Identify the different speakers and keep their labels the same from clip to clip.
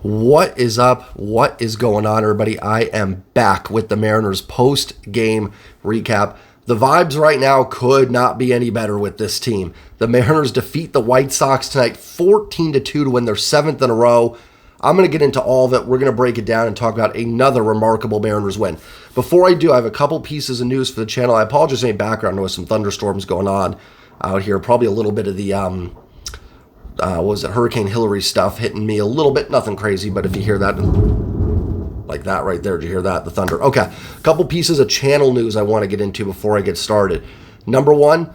Speaker 1: What is up? What is going on, everybody? I am back with the Mariners post-game recap. The vibes right now could not be any better with this team. The Mariners defeat the White Sox tonight 14-2 to win their 7th in a row. I'm going to get into all of it. We're going to break it down and talk about another remarkable Mariners win. Before I do, I have a couple pieces of news for the channel. I apologize for any background noise, some thunderstorms going on out here. Probably a little bit of the Hurricane Hillary stuff hitting me a little bit. Nothing crazy, but if you hear that, like that right there, did you hear that? The thunder. Okay, a couple pieces of channel news I want to get into before I get started. Number one,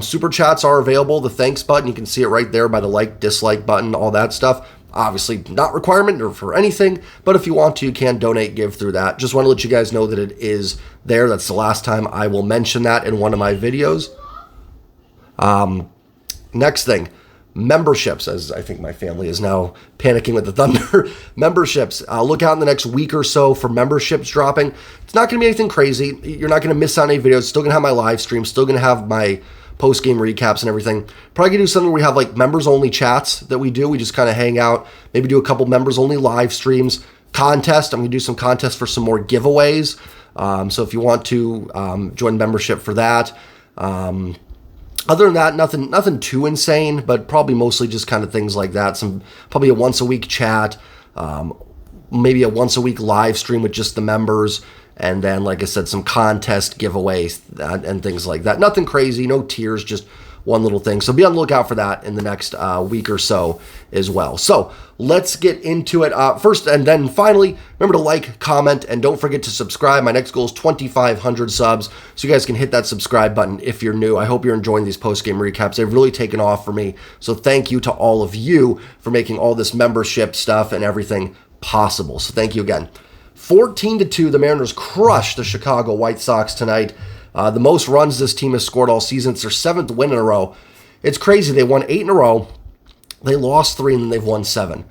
Speaker 1: super chats are available. The thanks button, you can see it right there by the like, dislike button, all that stuff. Obviously, not requirement or for anything, but if you want to, you can donate, give through that. Just want to let you guys know that it is there. That's the last time I will mention that in one of my videos. Next thing. Memberships, as I think my family is now panicking with the thunder. Memberships. Look out in the next week or so for memberships dropping. It's not going to be anything crazy. You're not going to miss out on any videos. Still going to have my live stream. Still going to have my post-game recaps and everything. Probably going to do something where we have like members-only chats that we do. We just kind of hang out. Maybe do a couple members-only live streams. Contest. I'm going to do some contests for some more giveaways. So if you want to join membership for that. Other than that, nothing too insane, but probably mostly just kind of things like that. Probably a once-a-week chat, maybe a once-a-week live stream with just the members, and then, like I said, some contest giveaways and things like that. Nothing crazy, no tiers, just one little thing. So be on the lookout for that in the next week or so as well. So let's get into it. First and then finally, remember to like, comment, and don't forget to subscribe. My next goal is 2,500 subs, so you guys can hit that subscribe button if you're new. I hope you're enjoying these post-game recaps. They've really taken off for me, so thank you to all of you for making all this membership stuff and everything possible. So thank you again. 14-2, the Mariners crushed the Chicago White Sox tonight. The most runs this team has scored all season. It's their 7th win in a row. It's crazy. They won 8 in a row. They lost 3, and then they've won 7.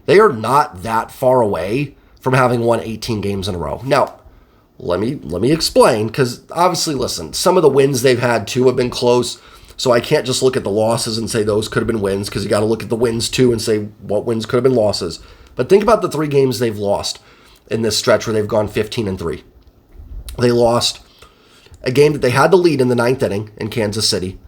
Speaker 1: They are not that far away from having won 18 games in a row. Now, let me explain, because obviously, listen, some of the wins they've had, too, have been close, so I can't just look at the losses and say those could have been wins, because you got to look at the wins, too, and say what wins could have been losses. But think about the 3 games they've lost in this stretch where they've gone 15-3. They lost a game that they had the lead in the 9th inning in Kansas City.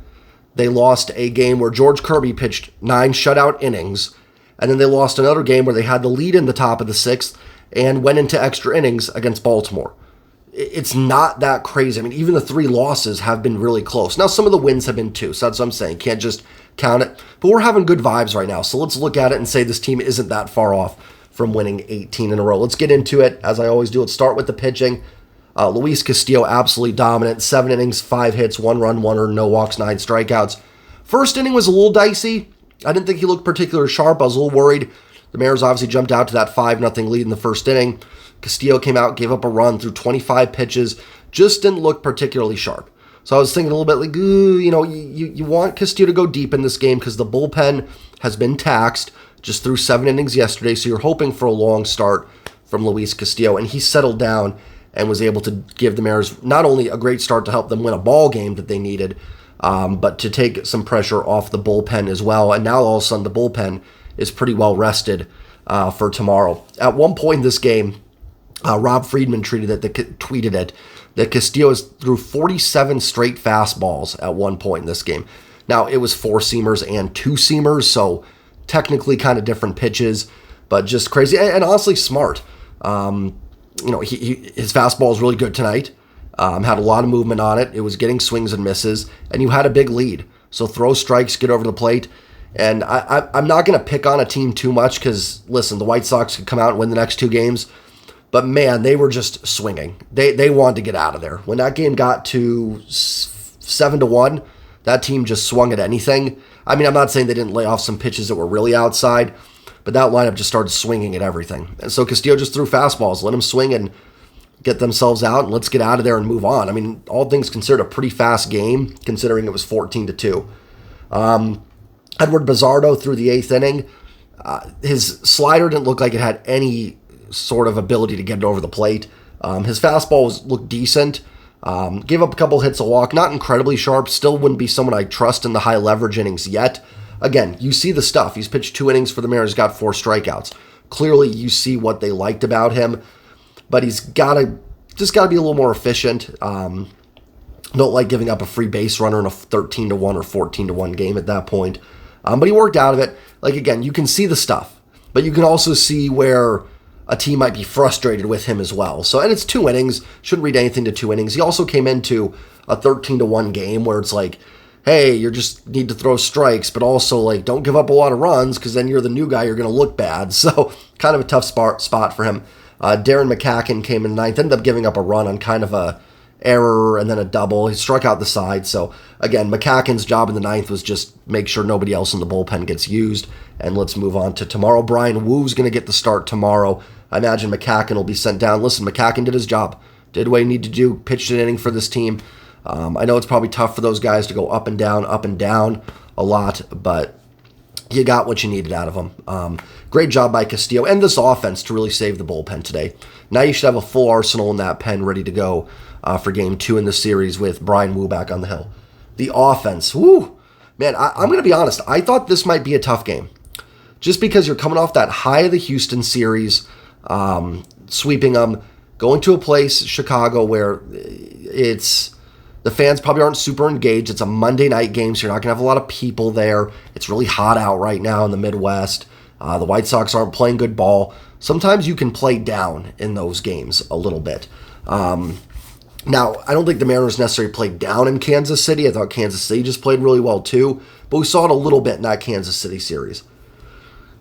Speaker 1: They lost a game where George Kirby pitched 9 shutout innings. And then they lost another game where they had the lead in the top of the 6th and went into extra innings against Baltimore. It's not that crazy. I mean, even the 3 losses have been really close. Now, some of the wins have been 2, so that's what I'm saying. Can't just count it. But we're having good vibes right now. So let's look at it and say this team isn't that far off from winning 18 in a row. Let's get into it, as I always do. Let's start with the pitching. Luis Castillo, absolutely dominant. 7 innings, 5 hits, 1 run, 1 earned, no walks, 9 strikeouts. First inning was a little dicey. I didn't think he looked particularly sharp. I was a little worried. The Mariners obviously jumped out to that 5-0 lead in the first inning. Castillo came out, gave up a run through 25 pitches. Just didn't look particularly sharp. So I was thinking a little bit like, you want Castillo to go deep in this game because the bullpen has been taxed. Just threw 7 innings yesterday, so you're hoping for a long start from Luis Castillo. And he settled down and was able to give the Mariners not only a great start to help them win a ball game that they needed, but to take some pressure off the bullpen as well. And now all of a sudden the bullpen is pretty well rested for tomorrow. At one point in this game, Rob Friedman tweeted it that Castillo threw 47 straight fastballs at one point in this game. Now, it was 4-seamers and 2-seamers, so technically kind of different pitches, but just crazy and honestly smart. His fastball is really good tonight. Had a lot of movement on it. It was getting swings and misses, and you had a big lead. So throw strikes, get over the plate. And I'm not going to pick on a team too much because, listen, the White Sox could come out and win the next 2 games. But, man, they were just swinging. They wanted to get out of there. When that game got to 7-1, that team just swung at anything. I mean, I'm not saying they didn't lay off some pitches that were really outside, but that lineup just started swinging at everything. And so Castillo just threw fastballs, let them swing and get themselves out, and let's get out of there and move on. I mean, all things considered, a pretty fast game, considering it was 14-2. Edward Bizardo through the 8th inning. His slider didn't look like it had any sort of ability to get it over the plate. His fastball looked decent. Gave up a couple hits, a walk, not incredibly sharp. Still wouldn't be someone I trust in the high leverage innings yet. Again, you see the stuff. He's pitched 2 innings for the Mariners, got 4 strikeouts. Clearly, you see what they liked about him, but he's got to be a little more efficient. Don't like giving up a free base runner in a 13-1 or 14-1 game at that point. But he worked out of it. Like, again, you can see the stuff, but you can also see where a team might be frustrated with him as well. So, and it's 2 innings. Shouldn't read anything to 2 innings. He also came into a 13-1 game where it's like, hey, you just need to throw strikes, but also like don't give up a lot of runs because then you're the new guy. You're going to look bad. So, kind of a tough spot for him. Darren McCacken came in 9th, ended up giving up a run on kind of a error and then a double. He struck out the side. So, again, McCacken's job in the 9th was just make sure nobody else in the bullpen gets used. And let's move on to tomorrow. Brian Woo's going to get the start tomorrow. I imagine McCacken will be sent down. Listen, McCacken did his job. Did what he needed to do. Pitched an inning for this team. I know it's probably tough for those guys to go up and down a lot, but you got what you needed out of them. Great job by Castillo and this offense to really save the bullpen today. Now you should have a full arsenal in that pen ready to go for Game 2 in the series with Brian Woo back on the hill. The offense, woo! Man, I'm going to be honest. I thought this might be a tough game. Just because you're coming off that high of the Houston series, sweeping them, going to a place, Chicago, where the fans probably aren't super engaged. It's a Monday night game, so you're not going to have a lot of people there. It's really hot out right now in the Midwest. The White Sox aren't playing good ball. Sometimes you can play down in those games a little bit. Now, I don't think the Mariners necessarily played down in Kansas City. I thought Kansas City just played really well too, but we saw it a little bit in that Kansas City series.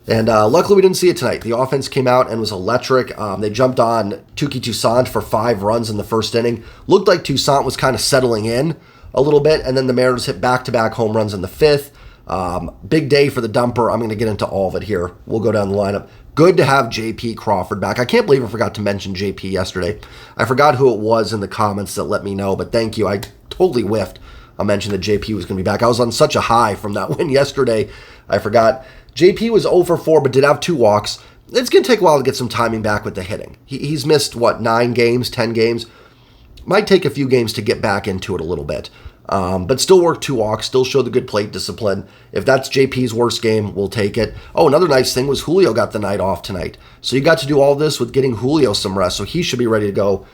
Speaker 1: And luckily we didn't see it tonight. The offense came out and was electric. They jumped on Touki Toussaint for 5 runs in the first inning. Looked like Toussaint was kind of settling in a little bit, and then the Mariners hit back-to-back home runs in the 5th. Big day for the dumper. I'm going to get into all of it here. We'll go down the lineup. Good to have J.P. Crawford back. I can't believe I forgot to mention J.P. yesterday. I forgot who it was in the comments that let me know, but thank you. I totally whiffed. I mentioned that J.P. was going to be back. I was on such a high from that win yesterday. I forgot. JP was 0 for 4, but did have 2 walks. It's going to take a while to get some timing back with the hitting. He's missed, 9 games, 10 games? Might take a few games to get back into it a little bit. But still worked 2 walks, still showed the good plate discipline. If that's JP's worst game, we'll take it. Oh, another nice thing was Julio got the night off tonight. So you got to do all this with getting Julio some rest, so he should be ready to go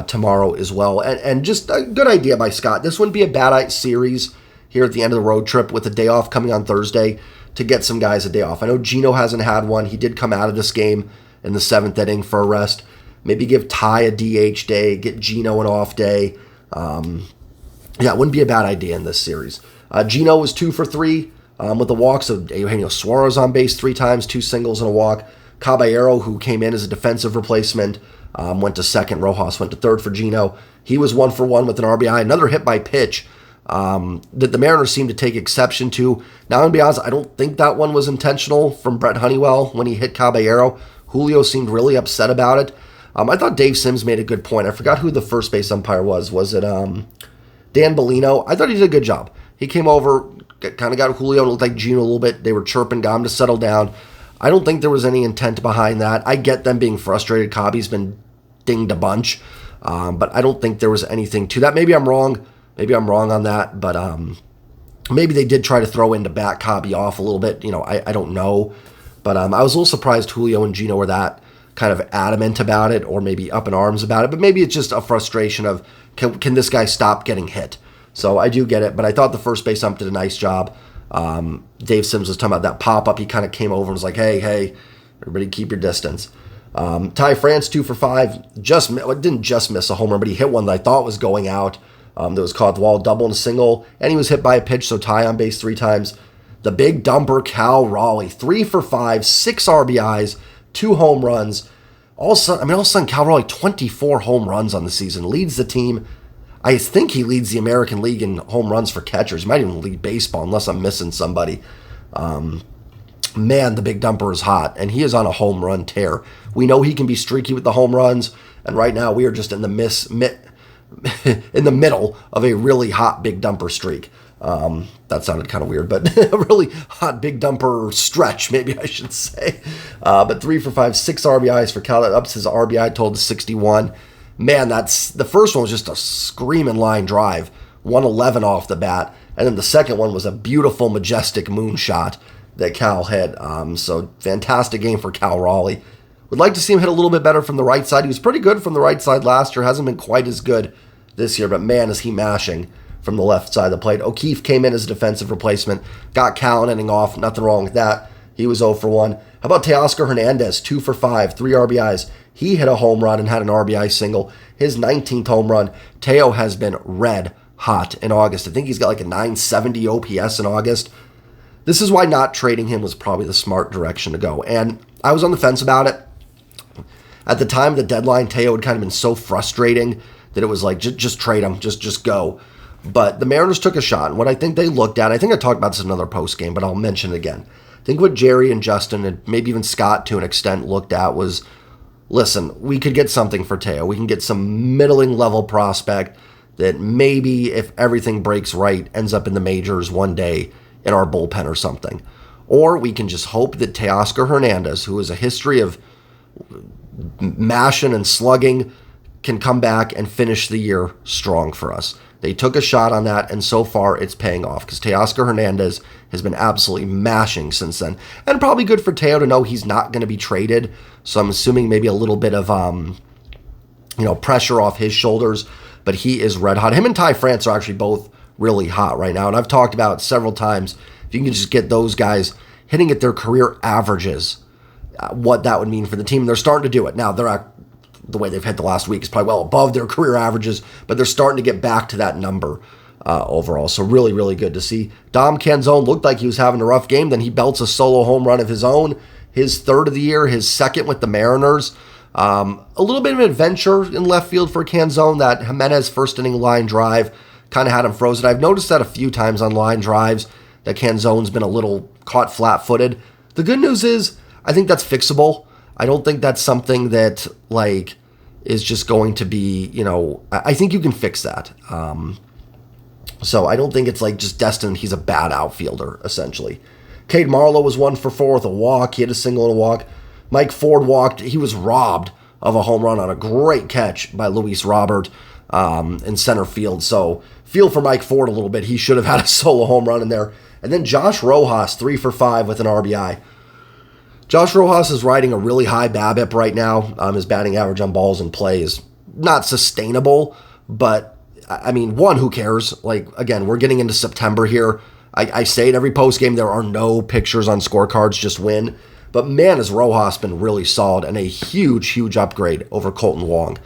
Speaker 1: tomorrow as well. And just a good idea by Scott. This wouldn't be a bad series here at the end of the road trip with a day off coming on Thursday to get some guys a day off. I know Gino hasn't had one. He did come out of this game in the 7th inning for a rest. Maybe give Ty a DH day, get Gino an off day. Yeah, it wouldn't be a bad idea in this series. Gino was 2 for 3 with the walks of Eugenio Suarez on base 3 times, 2 singles and a walk. Caballero, who came in as a defensive replacement, went to second. Rojas went to third for Gino. He was 1 for 1 with an RBI. Another hit by pitch that the Mariners seemed to take exception to. Now, I'm going to be honest, I don't think that one was intentional from Brett Honeywell when he hit Caballero. Julio seemed really upset about it. I thought Dave Sims made a good point. I forgot who the first base umpire was. Was it Dan Bellino? I thought he did a good job. He came over, kind of got Julio, and looked like Gino a little bit. They were chirping, got him to settle down. I don't think there was any intent behind that. I get them being frustrated. Cobby's been dinged a bunch, but I don't think there was anything to that. Maybe I'm wrong. Maybe I'm wrong on that, but maybe they did try to throw in to back Cobby off a little bit. I don't know. But I was a little surprised Julio and Gino were that kind of adamant about it, or maybe up in arms about it. But maybe it's just a frustration of, can this guy stop getting hit? So I do get it, but I thought the first base ump did a nice job. Dave Sims was talking about that pop-up. He kind of came over and was like, hey, everybody keep your distance. Ty France, 2 for 5. Didn't just miss a home run, but he hit one that I thought was going out. That was caught at the wall, double and a single, and he was hit by a pitch, so Ty on base 3 times. The big dumper, Cal Raleigh, 3 for 5, 6 RBIs, 2 home runs. All of a sudden, Cal Raleigh, 24 home runs on the season, leads the team. I think he leads the American League in home runs for catchers. He might even lead baseball, unless I'm missing somebody. Man, the big dumper is hot, and he is on a home run tear. We know he can be streaky with the home runs, and right now we are just in the in the middle of a really hot big dumper streak. That sounded kind of weird, but a really hot big dumper stretch, maybe I should say. But 3 for 5, 6 RBIs for Cal. That ups his RBI total to 61. Man, the first one was just a screaming line drive, 111 off the bat, and then the second one was a beautiful, majestic moonshot. that Cal hit. So fantastic game for Cal Raleigh. Would like to see him hit a little bit better from the right side. He was pretty good from the right side last year. Hasn't been quite as good this year, but man, is he mashing from the left side of the plate. O'Keefe came in as a defensive replacement. Got Cal an inning off. Nothing wrong with that. He was 0 for 1. How about Teoscar Hernandez? 2 for 5, 3 RBIs. He hit a home run and had an RBI single. His 19th home run. Teo has been red hot in August. I think he's got like a 970 OPS in August. This is why not trading him was probably the smart direction to go. And I was on the fence about it. At the time of the deadline, Teo had kind of been so frustrating that it was like, just trade him, just go. But the Mariners took a shot. And what I think they looked at, I think I talked about this in another post game, but I'll mention it again. I think what Jerry and Justin and maybe even Scott to an extent looked at was, listen, we could get something for Teo. We can get some middling level prospect that maybe if everything breaks right ends up in the majors one day in our bullpen or something. Or we can just hope that Teoscar Hernandez, who has a history of mashing and slugging, can come back and finish the year strong for us. They took a shot on that, and so far it's paying off because Teoscar Hernandez has been absolutely mashing since then. And probably good for Teo to know he's not going to be traded. So I'm assuming maybe a little bit of pressure off his shoulders, but he is red hot. Him and Ty France are actually both really hot right now, and I've talked about it several times. If you can just get those guys hitting at their career averages, what that would mean for the team. They're starting to do it. Now, the way they've hit the last week is probably well above their career averages, but they're starting to get back to that number overall. So really, really good to see. Dom Canzone looked like he was having a rough game. Then he belts a solo home run of his own, his third of the year, his second with the Mariners. A little bit of an adventure in left field for Canzone. That Jimenez first inning line drive kind of had him frozen. I've noticed that a few times on line drives that Canzone's been a little caught flat-footed. The good news is I think that's fixable. I don't think that's something that is just going to be, I think you can fix that. So I don't think it's just destined he's a bad outfielder, essentially. Cade Marlowe was 1 for 4 with a walk. He had a single and a walk. Mike Ford walked. He was robbed of a home run on a great catch by Luis Robert in center field. So feel for Mike Ford a little bit. He should have had a solo home run in there. And then Josh Rojas, 3 for 5 with an RBI. Josh Rojas is riding a really high BABIP right now. His batting average on balls in play is not sustainable, but I mean, who cares? Again, we're getting into September here. I say it every post game, there are no pictures on scorecards, just win. But man, has Rojas been really solid and a huge, huge upgrade over Colton Wong.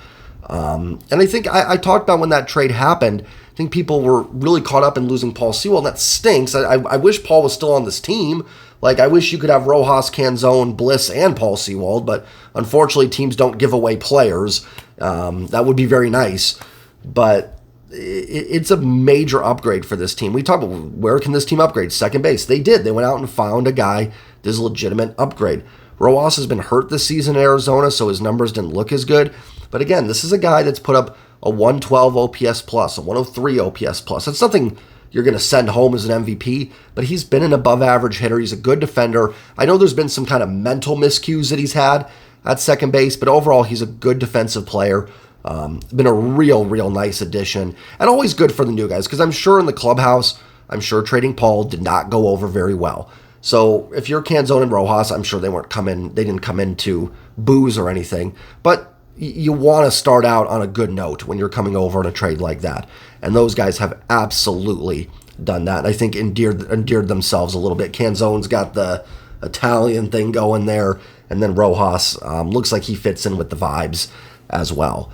Speaker 1: And I think I talked about when that trade happened, I think people were really caught up in losing Paul Sewell. That stinks. I wish Paul was still on this team. I wish you could have Rojas, Canzone, Bliss, and Paul Sewald, but unfortunately teams don't give away players. That would be very nice, but it's a major upgrade for this team. We talk about where can this team upgrade? Second base. They did. They went out and found a guy that's a legitimate upgrade. Rojas has been hurt this season in Arizona, so his numbers didn't look as good. But again, this is a guy that's put up a 112 OPS plus, a 103 OPS plus. That's nothing you're going to send home as an MVP, but he's been an above-average hitter. He's a good defender. I know there's been some kind of mental miscues that he's had at second base, but overall, he's a good defensive player. Been a real, real nice addition, and always good for the new guys, because I'm sure in the clubhouse, I'm sure trading Paul did not go over very well. So if you're Canzone and Rojas, I'm sure they didn't come in to booze or anything, but you want to start out on a good note when you're coming over on a trade like that. And those guys have absolutely done that. And I think endeared themselves a little bit. Canzone's got the Italian thing going there. And then Rojas looks like he fits in with the vibes as well.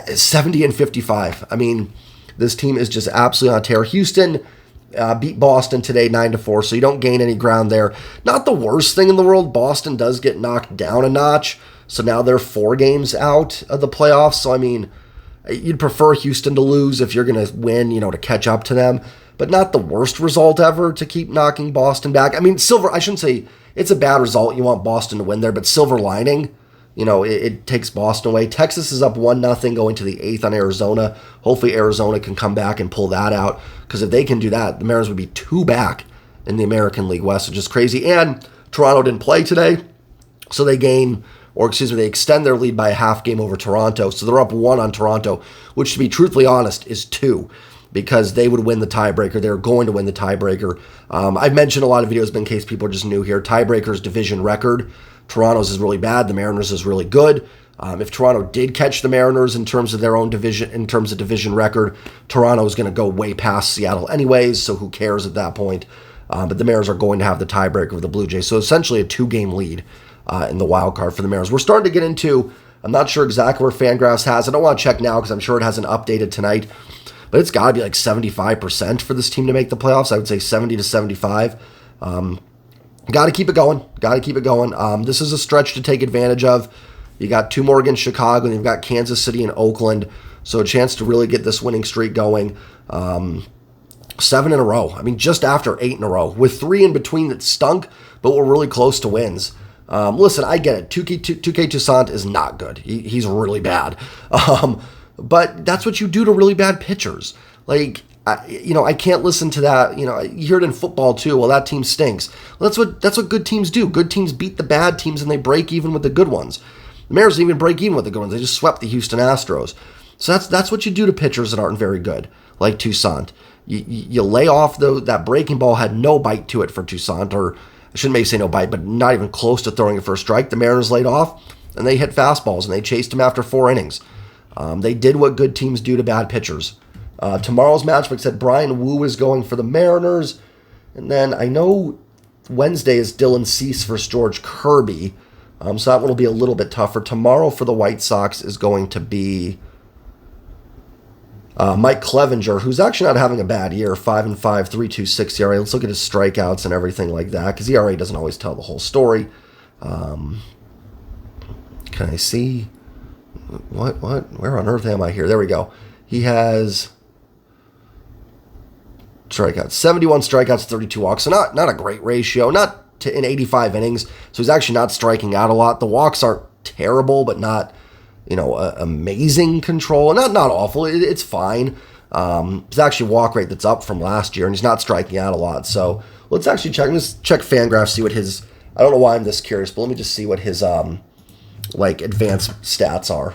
Speaker 1: 70 and 55. I mean, this team is just absolutely on tear. Houston beat Boston today 9-4, so you don't gain any ground there. Not the worst thing in the world. Boston does get knocked down a notch. So now they're 4 games out of the playoffs. So, I mean, you'd prefer Houston to lose if you're going to win, to catch up to them. But not the worst result ever to keep knocking Boston back. I mean, I shouldn't say it's a bad result. You want Boston to win there. But silver lining, it takes Boston away. Texas is up 1-0 going to the 8th on Arizona. Hopefully Arizona can come back and pull that out. Because if they can do that, the Mariners would be 2 back in the American League West, which is crazy. And Toronto didn't play today. So they extend their lead by a half game over Toronto. So they're up 1 on Toronto, which, to be truthfully honest, is 2. because they would win the tiebreaker. They're going to win the tiebreaker. I've mentioned a lot of videos, but in case people are just new here, tiebreaker's division record. Toronto's is really bad. The Mariners is really good. If Toronto did catch the Mariners in terms of their own division, in terms of division record, Toronto is going to go way past Seattle anyways, so who cares at that point? But the Mariners are going to have the tiebreaker of the Blue Jays. So essentially a 2-game lead in the wild card for the Mariners. We're starting to get into, I'm not sure exactly where Fangraphs has. I don't want to check now because I'm sure it hasn't updated tonight. But it's got to be like 75% for this team to make the playoffs. I would say 70 to 75. Got to keep it going. Got to keep it going. This is a stretch to take advantage of. You got 2 more against Chicago, and you've got Kansas City and Oakland. So a chance to really get this winning streak going. 7 in a row. I mean, just after 8 in a row. With 3 in between that stunk, but we're really close to wins. Listen, I get it. 2K Toussaint is not good. He's really bad. But that's what you do to really bad pitchers. Like, I can't listen to that. You hear it in football too. Well, that team stinks. Well, that's what good teams do. Good teams beat the bad teams and they break even with the good ones. The Mariners didn't even break even with the good ones. They just swept the Houston Astros. So that's what you do to pitchers that aren't very good, like Toussaint. You lay off that breaking ball had no bite to it for Toussaint, or I shouldn't maybe say no bite, but not even close to throwing it for a strike. The Mariners laid off and they hit fastballs and they chased him after 4 innings. They did what good teams do to bad pitchers. Tomorrow's matchup said Brian Wu is going for the Mariners. And then I know Wednesday is Dylan Cease versus George Kirby. So that one will be a little bit tougher. Tomorrow for the White Sox is going to be Mike Clevenger, who's actually not having a bad year. 5-5, 3.26 ERA. Let's look at his strikeouts and everything like that, because ERA doesn't always tell the whole story. Can I see? What? Where on earth am I here? There we go. He has strikeouts, 71 strikeouts, 32 walks. So not a great ratio, in 85 innings. So he's actually not striking out a lot. The walks aren't terrible, but not, amazing control. Not awful. It's fine. It's actually walk rate that's up from last year, and he's not striking out a lot. So let's actually check Fangraphs, see what his, I don't know why I'm this curious, but let me just see what his, advanced stats are.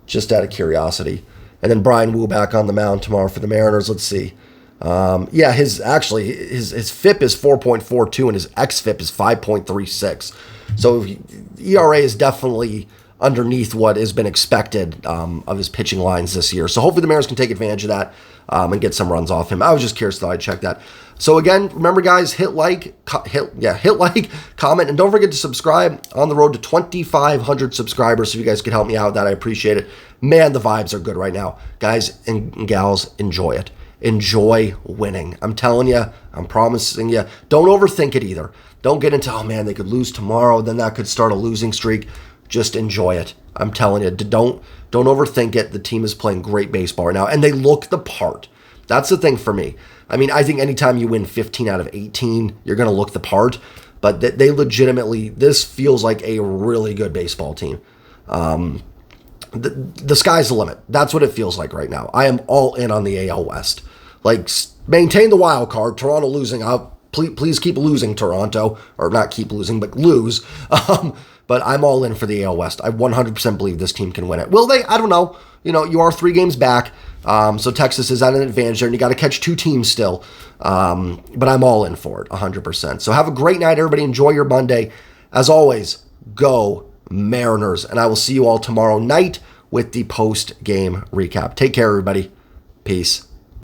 Speaker 1: Just out of curiosity. And then Brian Wu back on the mound tomorrow for the Mariners. Let's see. His FIP is 4.42 and his xFIP is 5.36. So ERA is definitely underneath what has been expected of his pitching lines this year. So hopefully the Mariners can take advantage of that and get some runs off him. I was just curious, thought I'd check that. So again, remember guys, hit like, comment, and don't forget to subscribe. On the road to 2,500 subscribers, so if you guys could help me out with that, I appreciate it. Man, the vibes are good right now. Guys and gals, enjoy it. Enjoy winning. I'm telling you, I'm promising you, don't overthink it either. Don't get into, oh man, they could lose tomorrow, then that could start a losing streak. Just enjoy it. I'm telling you, don't overthink it. The team is playing great baseball right now, and they look the part. That's the thing for me. I mean, I think anytime you win 15 out of 18, you're going to look the part. But they legitimately, this feels like a really good baseball team. The sky's the limit. That's what it feels like right now. I am all in on the AL West. Like, maintain the wild card. Toronto losing out. Please keep losing, Toronto. Or not keep losing, but lose. But I'm all in for the AL West. I 100% believe this team can win it. Will they? I don't know. You are 3 games back. So Texas is at an advantage there, and you got to catch 2 teams still. But I'm all in for it, 100%. So have a great night, everybody. Enjoy your Monday. As always, go Mariners. And I will see you all tomorrow night with the post-game recap. Take care, everybody. Peace.